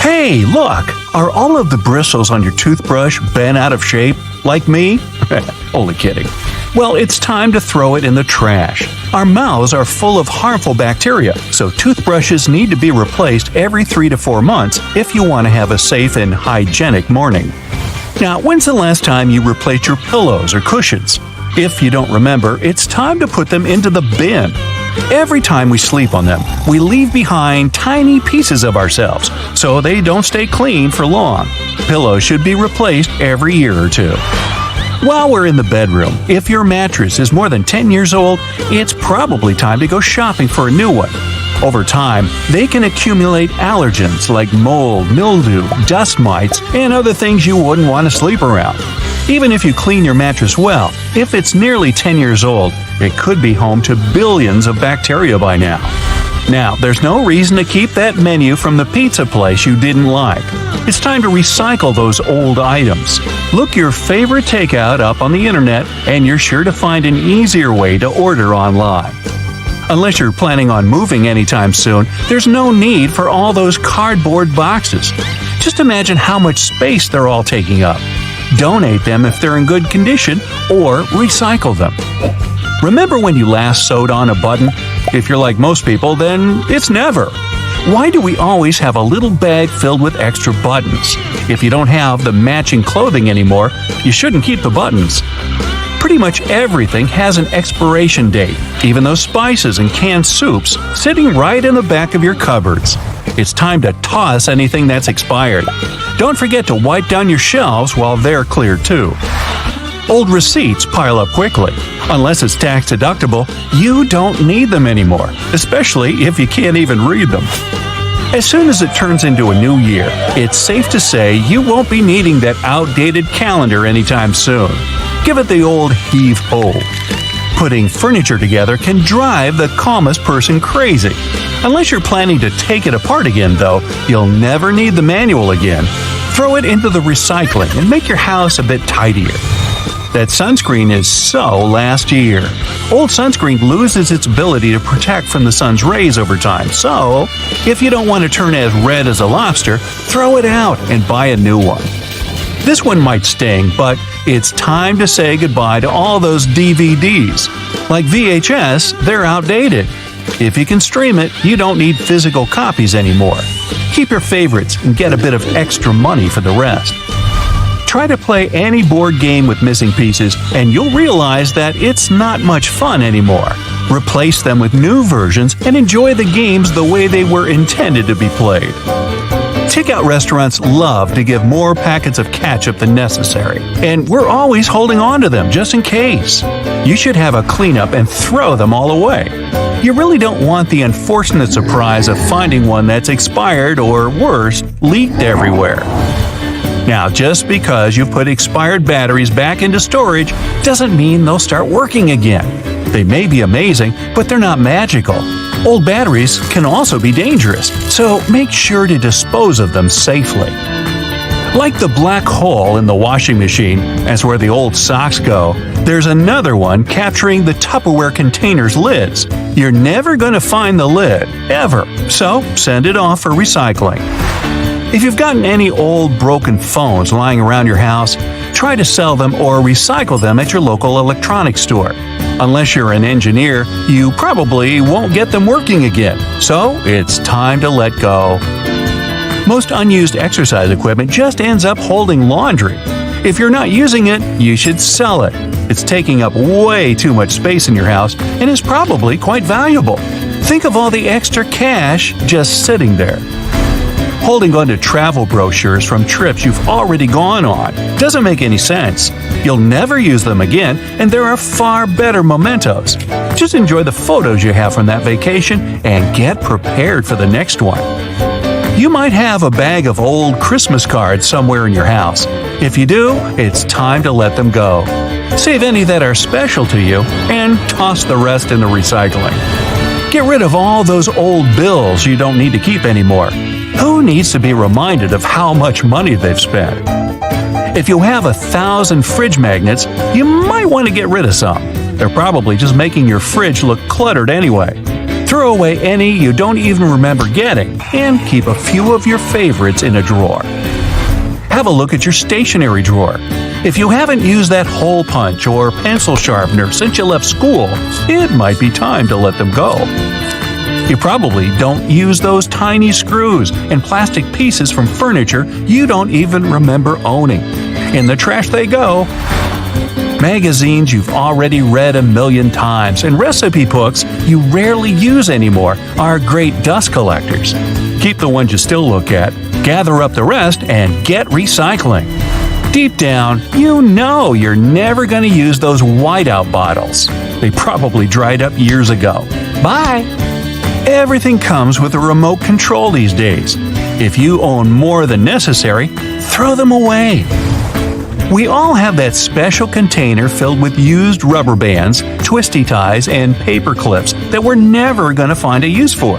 Hey, look! Are all of the bristles on your toothbrush bent out of shape, like me? Only kidding. Well, it's time to throw it in the trash. Our mouths are full of harmful bacteria, so toothbrushes need to be replaced every 3 to 4 months if you want to have a safe and hygienic morning. Now, when's the last time you replaced your pillows or cushions? If you don't remember, it's time to put them into the bin. Every time we sleep on them, we leave behind tiny pieces of ourselves, so they don't stay clean for long. Pillows should be replaced every year or two. While we're in the bedroom, if your mattress is more than 10 years old, it's probably time to go shopping for a new one. Over time, they can accumulate allergens like mold, mildew, dust mites, and other things you wouldn't want to sleep around. Even if you clean your mattress well, if it's nearly 10 years old, it could be home to billions of bacteria by now. Now, there's no reason to keep that menu from the pizza place you didn't like. It's time to recycle those old items. Look your favorite takeout up on the internet, and you're sure to find an easier way to order online. Unless you're planning on moving anytime soon, there's no need for all those cardboard boxes. Just imagine how much space they're all taking up. Donate them if they're in good condition, or recycle them. Remember when you last sewed on a button? If you're like most people, then it's never. Why do we always have a little bag filled with extra buttons? If you don't have the matching clothing anymore, you shouldn't keep the buttons. Pretty much everything has an expiration date, even those spices and canned soups sitting right in the back of your cupboards. It's time to toss anything that's expired. Don't forget to wipe down your shelves while they're clear too. Old receipts pile up quickly. Unless it's tax deductible, you don't need them anymore, especially if you can't even read them. As soon as it turns into a new year, it's safe to say you won't be needing that outdated calendar anytime soon. Give it the old heave-ho. Putting furniture together can drive the calmest person crazy. Unless you're planning to take it apart again, though, you'll never need the manual again. Throw it into the recycling and make your house a bit tidier. That sunscreen is so last year. Old sunscreen loses its ability to protect from the sun's rays over time, so if you don't want to turn as red as a lobster, throw it out and buy a new one. This one might sting, but it's time to say goodbye to all those DVDs. Like VHS, they're outdated. If you can stream it, you don't need physical copies anymore. Keep your favorites and get a bit of extra money for the rest. Try to play any board game with missing pieces, and you'll realize that it's not much fun anymore. Replace them with new versions and enjoy the games the way they were intended to be played. Takeout restaurants love to give more packets of ketchup than necessary, and we're always holding on to them just in case. You should have a cleanup and throw them all away. You really don't want the unfortunate surprise of finding one that's expired or, worse, leaked everywhere. Now, just because you put expired batteries back into storage doesn't mean they'll start working again. They may be amazing, but they're not magical. Old batteries can also be dangerous, so make sure to dispose of them safely. Like the black hole in the washing machine, as where the old socks go, there's another one capturing the Tupperware container's lids. You're never going to find the lid, ever, so send it off for recycling. If you've gotten any old broken phones lying around your house, try to sell them or recycle them at your local electronics store. Unless you're an engineer, you probably won't get them working again, so it's time to let go. Most unused exercise equipment just ends up holding laundry. If you're not using it, you should sell it. It's taking up way too much space in your house and is probably quite valuable. Think of all the extra cash just sitting there. Holding on to travel brochures from trips you've already gone on doesn't make any sense. You'll never use them again, and there are far better mementos. Just enjoy the photos you have from that vacation and get prepared for the next one. You might have a bag of old Christmas cards somewhere in your house. If you do, it's time to let them go. Save any that are special to you and toss the rest in the recycling. Get rid of all those old bills you don't need to keep anymore. Who needs to be reminded of how much money they've spent? If you have 1,000 fridge magnets, you might want to get rid of some. They're probably just making your fridge look cluttered anyway. Throw away any you don't even remember getting, and keep a few of your favorites in a drawer. Have a look at your stationery drawer. If you haven't used that hole punch or pencil sharpener since you left school, it might be time to let them go. You probably don't use those tiny screws and plastic pieces from furniture you don't even remember owning. In the trash they go. Magazines you've already read a million times and recipe books you rarely use anymore are great dust collectors. Keep the ones you still look at, gather up the rest, and get recycling. Deep down, you know you're never going to use those whiteout bottles. They probably dried up years ago. Bye! Everything comes with a remote control these days. If you own more than necessary, throw them away. We all have that special container filled with used rubber bands, twisty ties, and paper clips that we're never going to find a use for.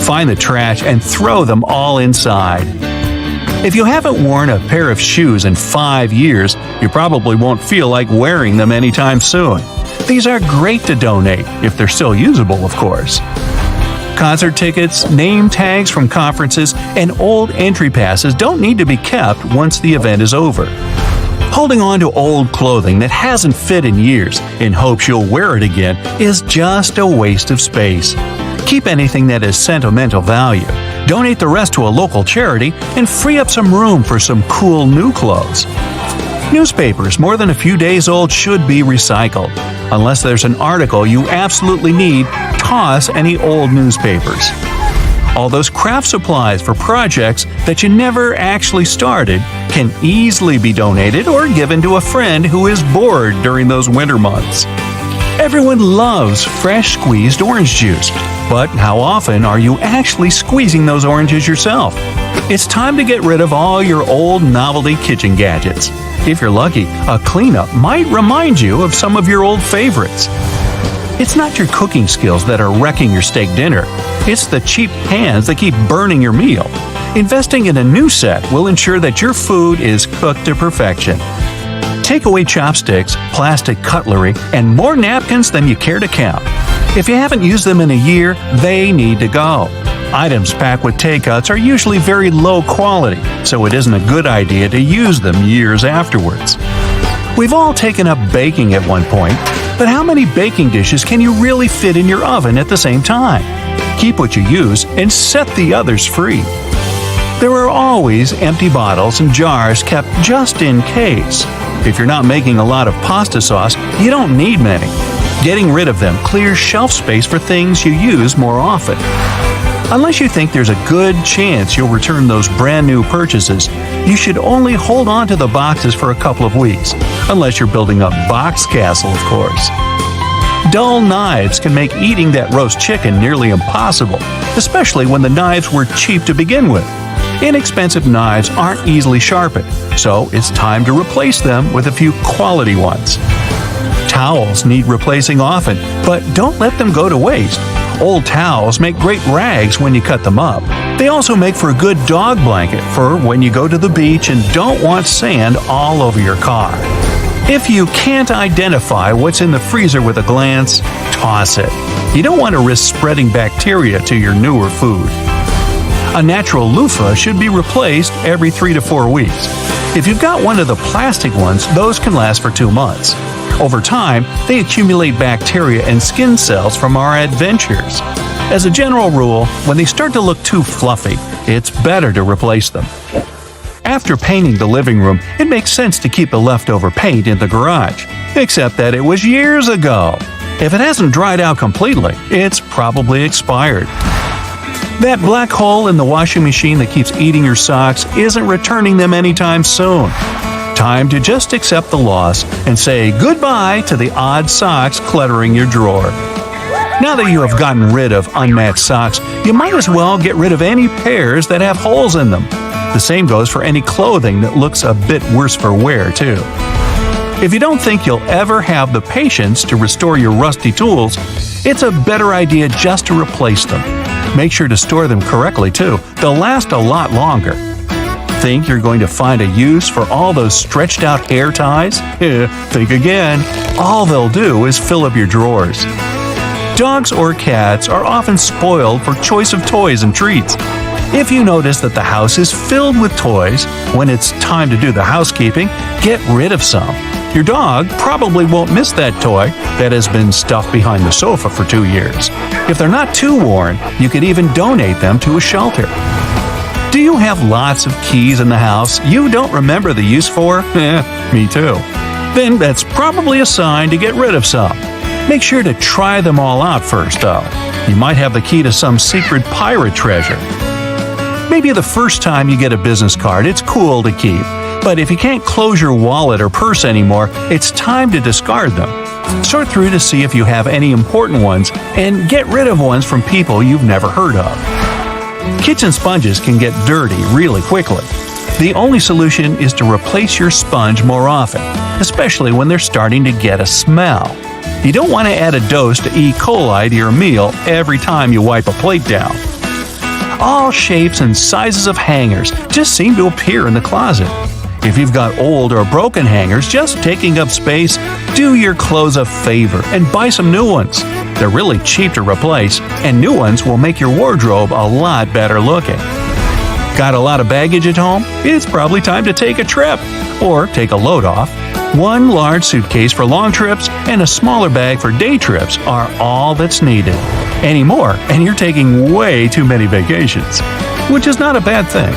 Find the trash and throw them all inside. If you haven't worn a pair of shoes in 5 years, you probably won't feel like wearing them anytime soon. These are great to donate, if they're still usable, of course. Concert tickets, name tags from conferences, and old entry passes don't need to be kept once the event is over. Holding on to old clothing that hasn't fit in years in hopes you'll wear it again is just a waste of space. Keep anything that has sentimental value. Donate the rest to a local charity and free up some room for some cool new clothes. Newspapers more than a few days old should be recycled. Unless there's an article you absolutely need, toss any old newspapers. All those craft supplies for projects that you never actually started can easily be donated or given to a friend who is bored during those winter months. Everyone loves fresh squeezed orange juice, but how often are you actually squeezing those oranges yourself? It's time to get rid of all your old novelty kitchen gadgets. If you're lucky, a cleanup might remind you of some of your old favorites. It's not your cooking skills that are wrecking your steak dinner. It's the cheap pans that keep burning your meal. Investing in a new set will ensure that your food is cooked to perfection. Take away chopsticks, plastic cutlery, and more napkins than you care to count. If you haven't used them in a year, they need to go. Items packed with take-outs are usually very low quality, so it isn't a good idea to use them years afterwards. We've all taken up baking at one point, but how many baking dishes can you really fit in your oven at the same time? Keep what you use and set the others free. There are always empty bottles and jars kept just in case. If you're not making a lot of pasta sauce, you don't need many. Getting rid of them clears shelf space for things you use more often. Unless you think there's a good chance you'll return those brand new purchases, you should only hold on to the boxes for a couple of weeks, unless you're building a box castle, of course. Dull knives can make eating that roast chicken nearly impossible, especially when the knives were cheap to begin with. Inexpensive knives aren't easily sharpened, so it's time to replace them with a few quality ones. Towels need replacing often, but don't let them go to waste. Old towels make great rags when you cut them up. They also make for a good dog blanket for when you go to the beach and don't want sand all over your car. If you can't identify what's in the freezer with a glance, toss it. You don't want to risk spreading bacteria to your newer food. A natural loofah should be replaced every 3 to 4 weeks. If you've got one of the plastic ones, those can last for 2 months. Over time, they accumulate bacteria and skin cells from our adventures. As a general rule, when they start to look too fluffy, it's better to replace them. After painting the living room, it makes sense to keep the leftover paint in the garage, except that it was years ago. If it hasn't dried out completely, it's probably expired. That black hole in the washing machine that keeps eating your socks isn't returning them anytime soon. Time to just accept the loss and say goodbye to the odd socks cluttering your drawer. Now that you have gotten rid of unmatched socks, you might as well get rid of any pairs that have holes in them. The same goes for any clothing that looks a bit worse for wear, too. If you don't think you'll ever have the patience to restore your rusty tools, it's a better idea just to replace them. Make sure to store them correctly, too. They'll last a lot longer. Think you're going to find a use for all those stretched out hair ties? Think again. All they'll do is fill up your drawers. Dogs or cats are often spoiled for choice of toys and treats. If you notice that the house is filled with toys, when it's time to do the housekeeping, get rid of some. Your dog probably won't miss that toy that has been stuffed behind the sofa for 2 years. If they're not too worn, you could even donate them to a shelter. Do you have lots of keys in the house you don't remember the use for? Me too. Then that's probably a sign to get rid of some. Make sure to try them all out first, though. You might have the key to some secret pirate treasure. Maybe the first time you get a business card, it's cool to keep. But if you can't close your wallet or purse anymore, it's time to discard them. Sort through to see if you have any important ones and get rid of ones from people you've never heard of. Kitchen sponges can get dirty really quickly. The only solution is to replace your sponge more often, especially when they're starting to get a smell. You don't want to add a dose to E. coli to your meal every time you wipe a plate down. All shapes and sizes of hangers just seem to appear in the closet. If you've got old or broken hangers just taking up space, do your clothes a favor and buy some new ones. They're really cheap to replace, and new ones will make your wardrobe a lot better looking. Got a lot of baggage at home? It's probably time to take a trip, or take a load off. One large suitcase for long trips and a smaller bag for day trips are all that's needed. Anymore, and you're taking way too many vacations, which is not a bad thing.